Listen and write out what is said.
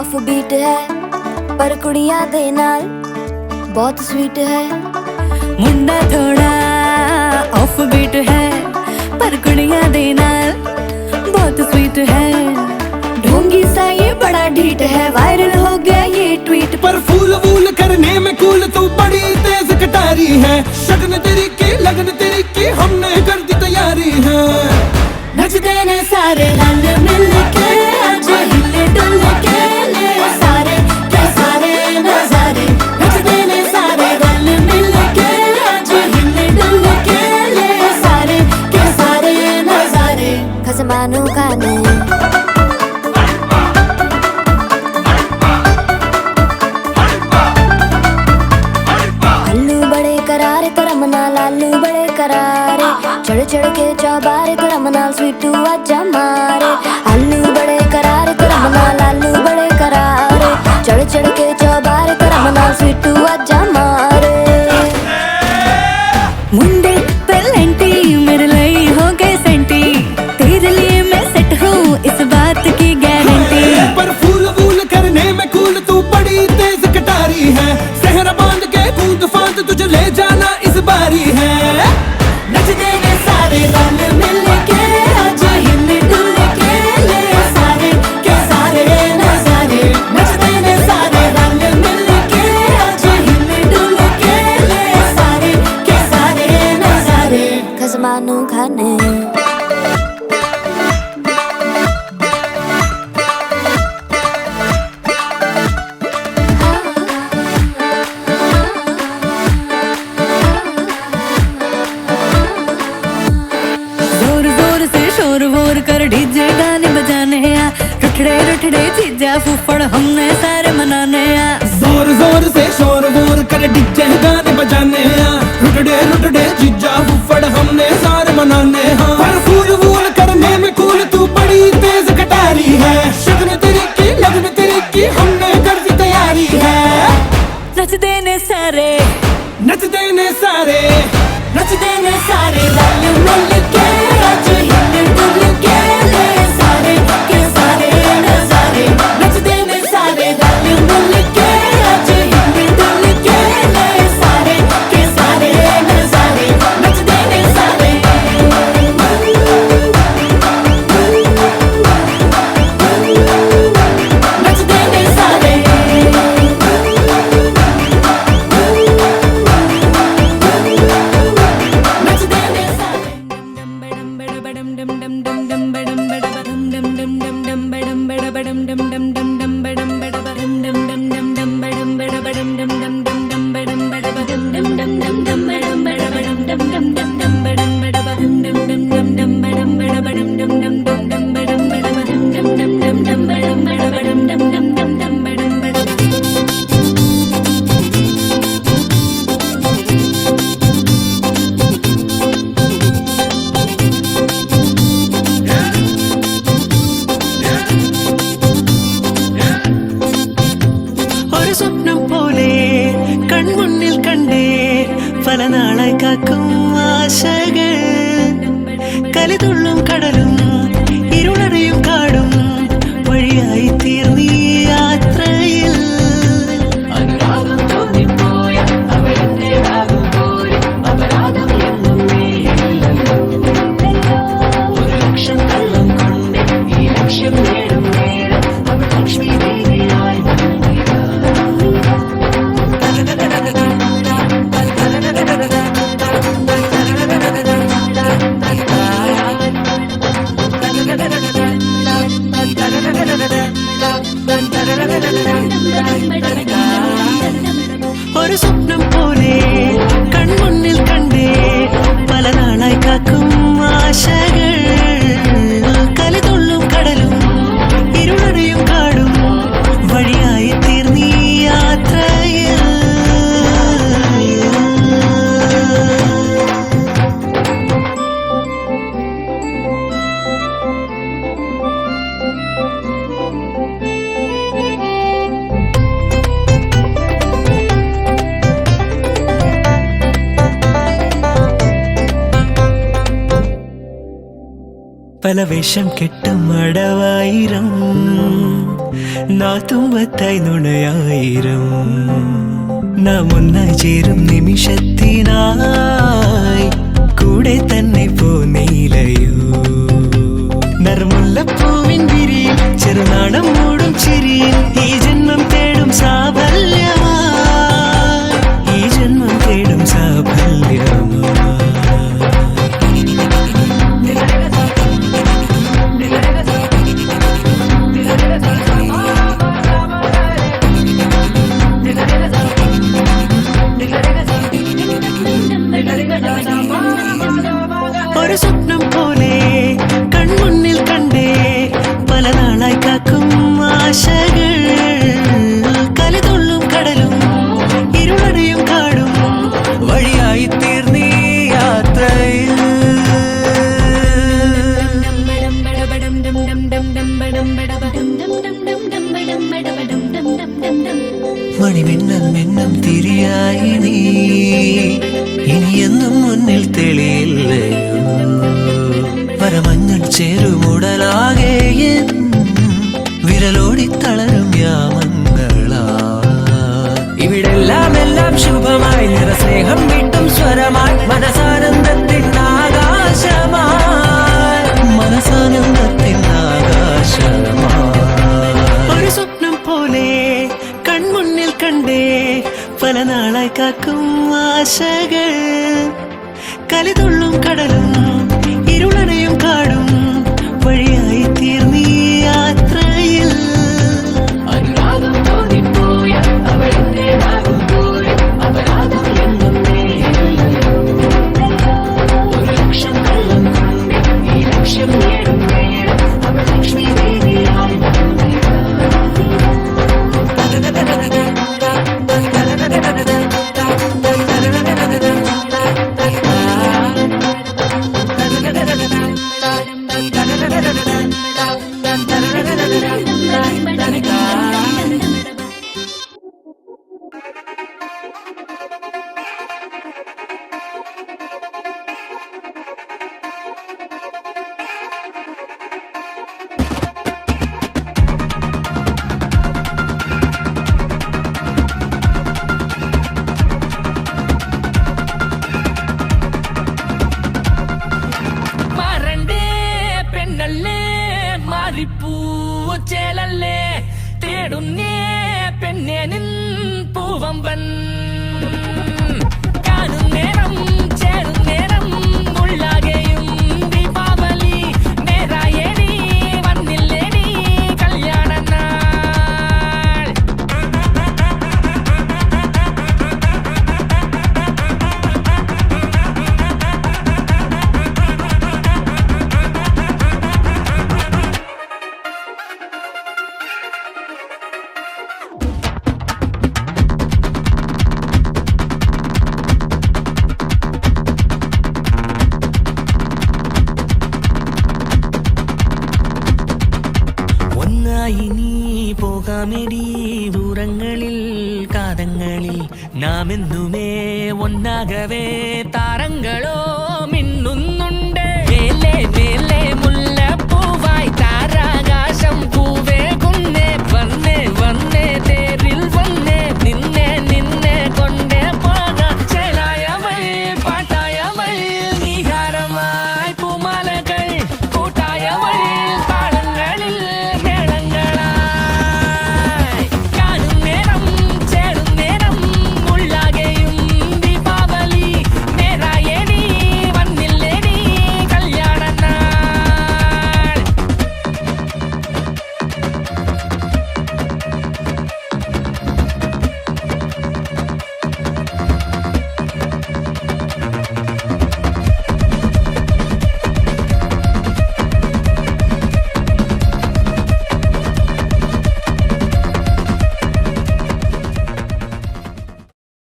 Off beat है पर कुड़ियां दे नाल बहुत स्वीट है। मुंडा थोड़ा ऑफ बीट है पर कुड़ियां दे नाल बहुत स्वीट है। ढोंगी सा ये बड़ा ढीठ है, वायरल हो गया ये ट्वीट। पर फूल वूल करने में कूल तू बड़ी तेज कटारी है। शगन तेरी की लगन तेरी की हमने कर दी तैयारी है। नचते ने सारे रल मिल के आज हिले डुल के ले सारे के सारे नजारे। नचते ने सारे रल मिल के आज हिले डुल के ले सारे के सारे नजारे। खसमानू खाने लालू बड़े करारे, चढ़ चढ़ के चौबारे तो रमनाल स्वीटू आजा मारे। आलू बड़े करारे तो रमनाल लालू बड़े करारे, चढ़ चढ़ के चौबारे तो रमनाल स्वीटू आजा मारे। मुंडे पेलेंटी मेरे लिए हो गए सेंटी, तेरे लिए मैं सेट हूँ इस बात की गारंटी। पर फूल वूल करने में कूल तू बड़ी तेज कटारी है। सहरा बांध के कूद फांद तुझे ले जाना इस बारी है। नचते ने सारे रल मिल के आज हिले डुल के ले सारे के सारे नजारे। नचते ने सारे रल मिल के आज हिले डुल के ले सारे के सारे नजारे। खसमानू खाने कर डीजे गाने बजाने आ, रुठड़े रुठड़े चीजा फूफड़ हमने सारे मनाने आ। जोर जोर से शोर वोर कर डीजे गाने बजाने आ, रुठड़े रुठड़े चीजा फूफड़ हमने सारे मनाने हाँ। पर फूल वूल करने में कूल तू बड़ी तेज कटारी है। शगन तेरी की लगन तेरी की हमने कर दी तैयारी है। नचते ने सारे नचते ने सारे नचते ने सारे रल मिल के आज हिले डुल के ले सारे के सारे नजारे। नचते ने सारे रल मिल के आज हिले डुल के ले सारे के सारे नजारे। नचते ने सारे नचते ने सारे പല നാളായി കാക്കും ആശകൾ, കലിതുള്ളും കടലും ഇരുളറിയും കാടും വഴിയായി തീർന്നീ യാത്രയിൽ. അനുരാഗം തോന്നിപ്പോയ അവരെന്റേതാകുമ്പോൾ അപരാധം എന്നും നീയല്ലോ. ഒരു ലക്ഷം കള്ളം കൊണ്ട് ഈ ലക്ഷ്യം നേടും നേരം അവർ ലക്ഷ്മി ദേവിയായി ഒരു സ്വപ്നം പോലെ കൺമുന്നിൽ കണ്ടേ പല നാളായി കാക്കും ആശകൾ, കലിതുള്ളും കടലും ഇരുളറിയും കാടും വഴിയായി തീർന്നീ യാത്രയിൽ. പല വേഷം കെട്ടും അടവായിരം നാത്തുമ്പത്തായി നുണയായിരം നാം ഒന്നായി ചേരും നിമിഷത്തിനായി കൂടെ തന്നെ പോന്നീലയോ നറുമുല്ലപ്പൂവിൻ വിരിയിൽ ചെറുനാടം മൂടും ചിരിയിൽ ഈ ജന്മം തേടും സാഫല്യമായി ഈ ജന്മം തേടും സാഫല്യമായി ഒരു സ്വപ്നം പോലെ കൺമുന്നിൽ കണ്ടേ പല നാളായി കാക്കും ആശകൾ കലിതുള്ളും കടലും ഇരുളടയും കാടും വഴിയായി തീർന്നീ യാത്രയിൽ മണിമിന്നൽ മിന്നും തിരിയായി നീ ഇനിയെന്നും മുന്നിൽ തെളിയില്ലയോ പരമഞ്ഞൾ ചേരുമുടലാകെ വിരലോടി തളരും യാമങ്ങളാ ഇവിടെല്ലാം എല്ലാം ശുഭമായി നിറസ്നേഹം വിട്ടും സ്വരമായി മനസാനന്ദത്തിൻ ആകാശമായി മനസാനന്ദത്തിൻ ആകാശമായി ഒരു സ്വപ്നം പോലെ കൺമുന്നിൽ കണ്ടേ പല നാളായി കാക്കും ആശകൾ കലിതുള്ളും കടലും ഇരുളടയും കാടും വഴിയായി തീർന്നീ യാത്രയിൽ അനുരാഗം തോന്നിപ്പോയ അവളെന്തേതാകുമ്പോൾ അപരാധം എന്നും ഒരു ലക്ഷം കള്ളം കൊണ്ട് ഈ ലക്ഷ്യം നേടും നേരം അവൾ ലക്ഷ്മി ദേവിയായി പൂച്ചേലല്ലേ തേടുന്നേ പെണ്ണേ നിൻ പൂവമ്പൻ കാണുന്നേരം ചേരുന്നേരം ഉള്ളാകെയും ദീപാവലി നേരായേടി വന്നില്ലേടി കല്യാണ നാൾ ഇനി പോകാമെടി ദൂരങ്ങളിൽ കാതങ്ങളിൽ നാം എന്നുമേ ഒന്നാകവേ താരങ്ങളോ